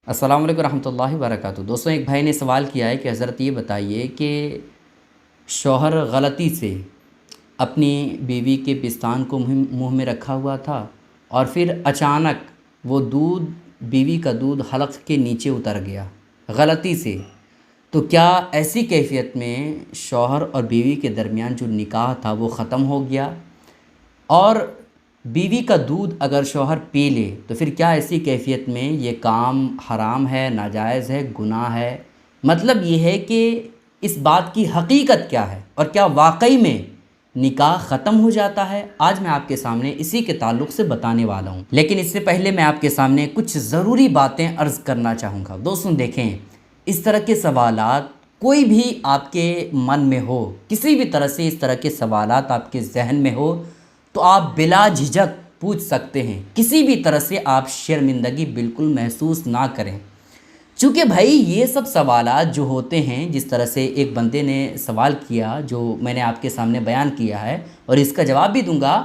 अस्सलाम वालेकुम रहमतुल्लाहि व बरकातहू। दोस्तों, एक भाई ने सवाल किया है कि हज़रत ये बताइए कि शौहर गलती से अपनी बीवी के पिस्तान को मुंह में रखा हुआ था और फिर अचानक वो दूध, बीवी का दूध हलक़ के नीचे उतर गया गलती से। तो क्या ऐसी कैफ़ियत में शौहर और बीवी के दरमियान जो निकाह था वो ख़त्म हो गया? और बीवी का दूध अगर शौहर पी ले तो फिर क्या ऐसी कैफ़ियत में ये काम हराम है, नाजायज़ है, गुनाह है? मतलब ये है कि इस बात की हकीकत क्या है और क्या वाकई में निकाह ख़त्म हो जाता है? आज मैं आपके सामने इसी के ताल्लुक़ से बताने वाला हूँ। लेकिन इससे पहले मैं आपके सामने कुछ ज़रूरी बातें अर्ज़ करना चाहूँगा। दोस्तों देखें, इस तरह के सवालात कोई भी आपके मन में हो, किसी भी तरह से इस तरह के सवालात आपके ज़हन में हो तो आप बिला झिझक पूछ सकते हैं। किसी भी तरह से आप शर्मिंदगी बिल्कुल महसूस ना करें, चूँकि भाई ये सब सवालात जो होते हैं, जिस तरह से एक बंदे ने सवाल किया जो मैंने आपके सामने बयान किया है और इसका जवाब भी दूंगा,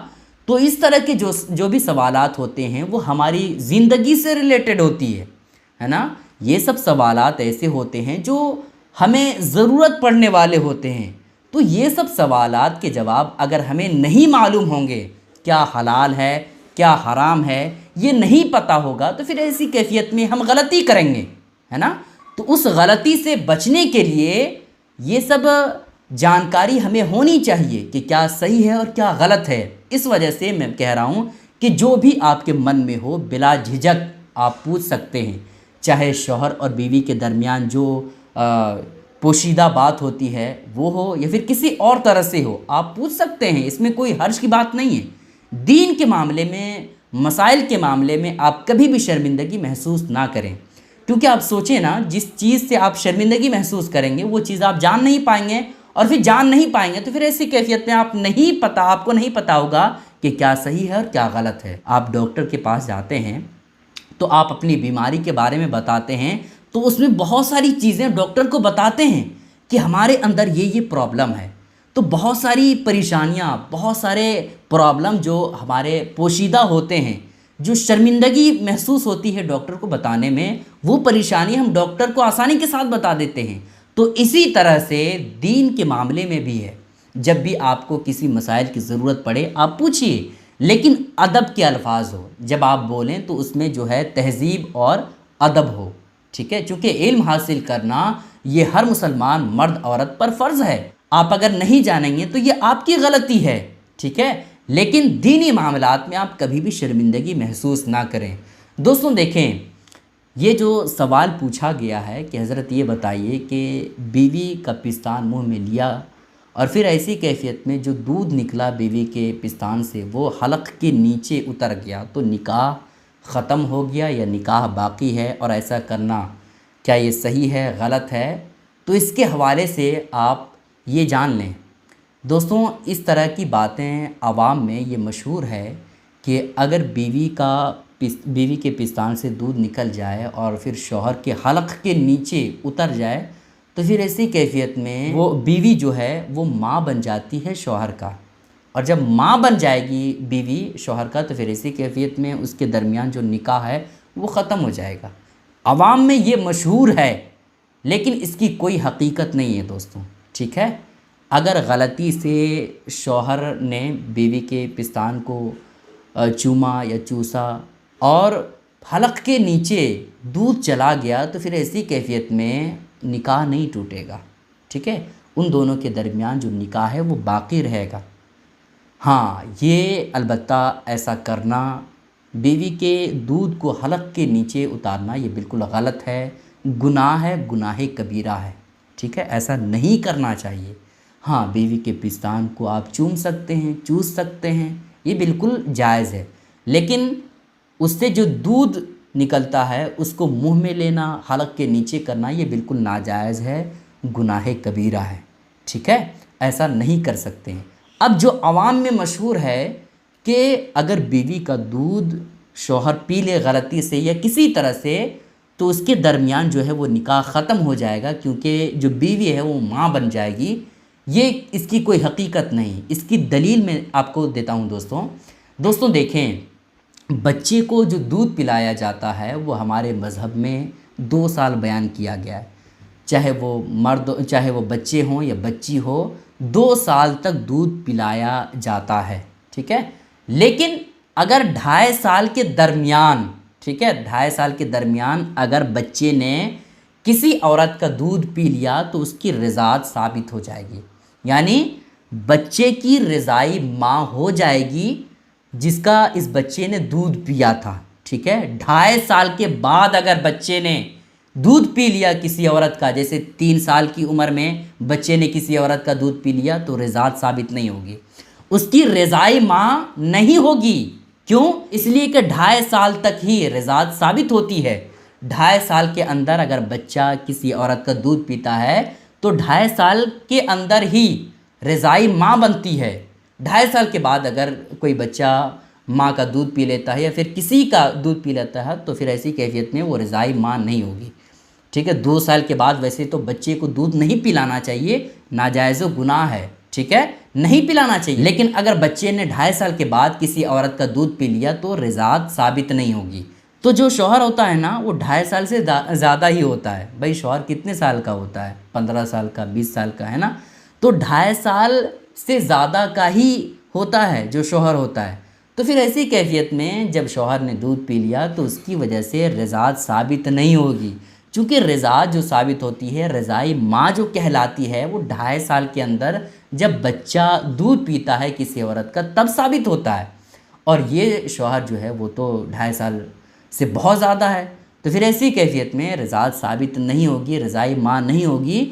तो इस तरह के जो भी सवालात होते हैं वो हमारी ज़िंदगी से रिलेटेड होती है ना। ये सब सवालात ऐसे होते हैं जो हमें ज़रूरत पड़ने वाले होते हैं। तो ये सब सवालात के जवाब अगर हमें नहीं मालूम होंगे, क्या हलाल है क्या हराम है, ये नहीं पता होगा, तो फिर ऐसी कैफियत में हम गलती करेंगे, है ना। तो उस गलती से बचने के लिए ये सब जानकारी हमें होनी चाहिए कि क्या सही है और क्या गलत है। इस वजह से मैं कह रहा हूँ कि जो भी आपके मन में हो बिला झिझक आप पूछ सकते हैं, चाहे शौहर और बीवी के दरमियान जो पोशीदा बात होती है वो हो या फिर किसी और तरह से हो, आप पूछ सकते हैं। इसमें कोई हर्ज की बात नहीं है। दीन के मामले में, मसाइल के मामले में आप कभी भी शर्मिंदगी महसूस ना करें, क्योंकि आप सोचें ना, जिस चीज़ से आप शर्मिंदगी महसूस करेंगे वो चीज़ आप जान नहीं पाएंगे, और फिर जान नहीं पाएंगे तो फिर ऐसी कैफियत में आपको नहीं पता होगा कि क्या सही है और क्या गलत है। आप डॉक्टर के पास जाते हैं तो आप अपनी बीमारी के बारे में बताते हैं, तो उसमें बहुत सारी चीज़ें डॉक्टर को बताते हैं कि हमारे अंदर ये प्रॉब्लम है। तो बहुत सारी परेशानियाँ, बहुत सारे प्रॉब्लम जो हमारे पोशीदा होते हैं, जो शर्मिंदगी महसूस होती है डॉक्टर को बताने में, वो परेशानी हम डॉक्टर को आसानी के साथ बता देते हैं। तो इसी तरह से दीन के मामले में भी है। जब भी आपको किसी मसाइल की ज़रूरत पड़े आप पूछिए, लेकिन अदब के अल्फाज हो। जब आप बोलें तो उसमें जो है तहज़ीब और अदब हो, ठीक है। चूँकि इल्म हासिल करना ये हर मुसलमान मर्द औरत पर फ़र्ज़ है। आप अगर नहीं जानेंगे तो ये आपकी गलती है, ठीक है। लेकिन दीनी मामलात में आप कभी भी शर्मिंदगी महसूस ना करें। दोस्तों देखें, ये जो सवाल पूछा गया है कि हज़रत ये बताइए कि बीवी का पिस्तान मुँह में लिया और फिर ऐसी कैफियत में जो दूध निकला बीवी के पिस्तान से वो हलक़ के नीचे उतर गया, तो निकाह ख़त्म हो गया या निकाह बाकी है, और ऐसा करना क्या ये सही है गलत है? तो इसके हवाले से आप ये जान लें। दोस्तों, इस तरह की बातें आवाम में ये मशहूर है कि अगर बीवी के पिस्तान से दूध निकल जाए और फिर शौहर के हलक़ के नीचे उतर जाए, तो फिर ऐसी कैफियत में वो बीवी जो है वो माँ बन जाती है शौहर का, और जब माँ बन जाएगी बीवी शौहर का, तो फिर ऐसी कैफियत में उसके दरमियान जो निकाह है वो ख़त्म हो जाएगा। आवाम में ये मशहूर है, लेकिन इसकी कोई हकीकत नहीं है दोस्तों, ठीक है। अगर गलती से शौहर ने बीवी के पिस्तान को चूमा या चूसा और हलक़ के नीचे दूध चला गया, तो फिर ऐसी कैफियत में निकाह नहीं टूटेगा, ठीक है। उन दोनों के दरमियान जो निकाह है वो बाकी रहेगा। हाँ, ये अलबत्ता ऐसा करना, बीवी के दूध को हलक़ के नीचे उतारना, ये बिल्कुल गलत है, गुनाह है, गुनाह कबीरा है, ठीक है। ऐसा नहीं करना चाहिए। हाँ, बीवी के पिस्तान को आप चूम सकते हैं, चूस सकते हैं, ये बिल्कुल जायज़ है, लेकिन उससे जो दूध निकलता है उसको मुंह में लेना, हलक़ के नीचे करना, ये बिल्कुल नाजायज़ है, गुनाह कबीरा है, ठीक है। ऐसा नहीं कर सकते हैं। अब जो आवाम में मशहूर है कि अगर बीवी का दूध शौहर पी ले गलती से या किसी तरह से, तो उसके दरमियान जो है वो निकाह ख़त्म हो जाएगा, क्योंकि जो बीवी है वो माँ बन जाएगी। ये इसकी कोई हकीकत नहीं। इसकी दलील मैं आपको देता हूँ दोस्तों। देखें, بچے کو جو دودھ پلایا جاتا ہے وہ ہمارے مذہب میں 2 سال بیان کیا گیا ہے، چاہے وہ مرد چاہے وہ بچے ہوں یا بچی ہو، 2 سال تک دودھ پلایا جاتا ہے، ٹھیک ہے۔ لیکن اگر 2.5 سال کے درمیان، ٹھیک ہے، 2.5 سال کے درمیان اگر بچے نے کسی عورت کا دودھ پی لیا تو اس کی رضاعت ثابت ہو جائے گی، یعنی بچے کی رضائی ماں ہو جائے گی جس کا اس بچے نے دودھ پیا تھا، ٹھیک ہے۔ 2.5 سال کے بعد اگر بچے نے دودھ پی لیا کسی عورت کا، جیسے 3 سال کی عمر میں بچے نے کسی عورت کا دودھ پی لیا تو رضاعت ثابت نہیں ہوگی، اس کی رضائی ماں نہیں ہوگی۔ کیوں؟ اس لیے کہ 2.5 سال تک ہی رضاعت ثابت ہوتی ہے۔ 2.5 سال کے اندر اگر بچہ کسی عورت کا دودھ پیتا ہے تو 2.5 سال کے اندر ہی رضائی ماں بنتی ہے۔ 2.5 سال کے بعد اگر کوئی بچہ ماں کا دودھ پی لیتا ہے یا پھر کسی کا دودھ پی لیتا ہے تو پھر ایسی کیفیت میں وہ رضائی ماں نہیں ہوگی، ٹھیک ہے۔ 2 سال کے بعد ویسے تو بچے کو دودھ نہیں پلانا چاہیے، ناجائز و گناہ ہے، ٹھیک ہے، نہیں پلانا چاہیے۔ لیکن اگر بچے نے 2.5 سال کے بعد کسی عورت کا دودھ پی لیا تو رضاعت ثابت نہیں ہوگی۔ تو جو شوہر ہوتا ہے نا وہ 2.5 سال سے زیادہ ہی ہوتا ہے۔ بھائی شوہر کتنے سال کا ہوتا ہے؟ 15 سال کا، 20 سال کا، ہے نا؟ تو 2.5 سال سے زیادہ کا ہی ہوتا ہے جو شوہر ہوتا ہے۔ تو پھر ایسی کیفیت میں جب شوہر نے دودھ پی لیا تو اس کی وجہ سے رضاعت ثابت نہیں ہوگی، چونکہ رضاعت جو ثابت ہوتی ہے، رضائی ماں جو کہلاتی ہے، وہ 2.5 سال کے اندر جب بچہ دودھ پیتا ہے کسی عورت کا تب ثابت ہوتا ہے، اور یہ شوہر جو ہے وہ تو 2.5 سال سے بہت زیادہ ہے۔ تو پھر ایسی کیفیت میں رضاعت ثابت نہیں ہوگی، رضائی ماں نہیں ہوگی،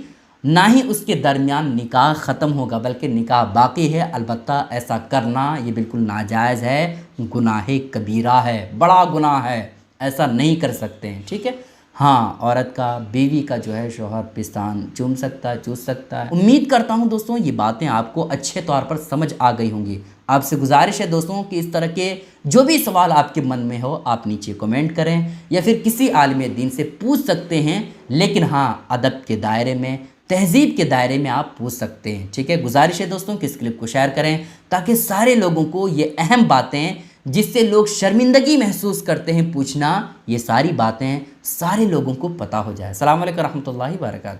نہ ہی اس کے درمیان نکاح ختم ہوگا بلکہ نکاح باقی ہے۔ البتہ ایسا کرنا یہ بالکل ناجائز ہے، گناہ کبیرہ ہے، بڑا گناہ ہے، ایسا نہیں کر سکتے ہیں، ٹھیک ہے۔ ہاں، عورت کا، بیوی کا جو ہے شوہر پستان چوم سکتا ہے، چوس سکتا ہے۔ امید کرتا ہوں دوستوں یہ باتیں آپ کو اچھے طور پر سمجھ آ گئی ہوں گی۔ آپ سے گزارش ہے دوستوں کہ اس طرح کے جو بھی سوال آپ کے من میں ہو آپ نیچے کمنٹ کریں یا پھر کسی عالم دین سے پوچھ سکتے ہیں، لیکن ہاں ادب کے دائرے میں، تہذیب کے دائرے میں آپ پوچھ سکتے ہیں، ٹھیک ہے۔ گزارش ہے دوستوں کہ اس کلپ کو شیئر کریں تاکہ سارے لوگوں کو یہ اہم باتیں جس سے لوگ شرمندگی محسوس کرتے ہیں پوچھنا، یہ ساری باتیں سارے لوگوں کو پتہ ہو جائے۔ السلام علیکم ورحمۃ اللہ وبرکاتہ۔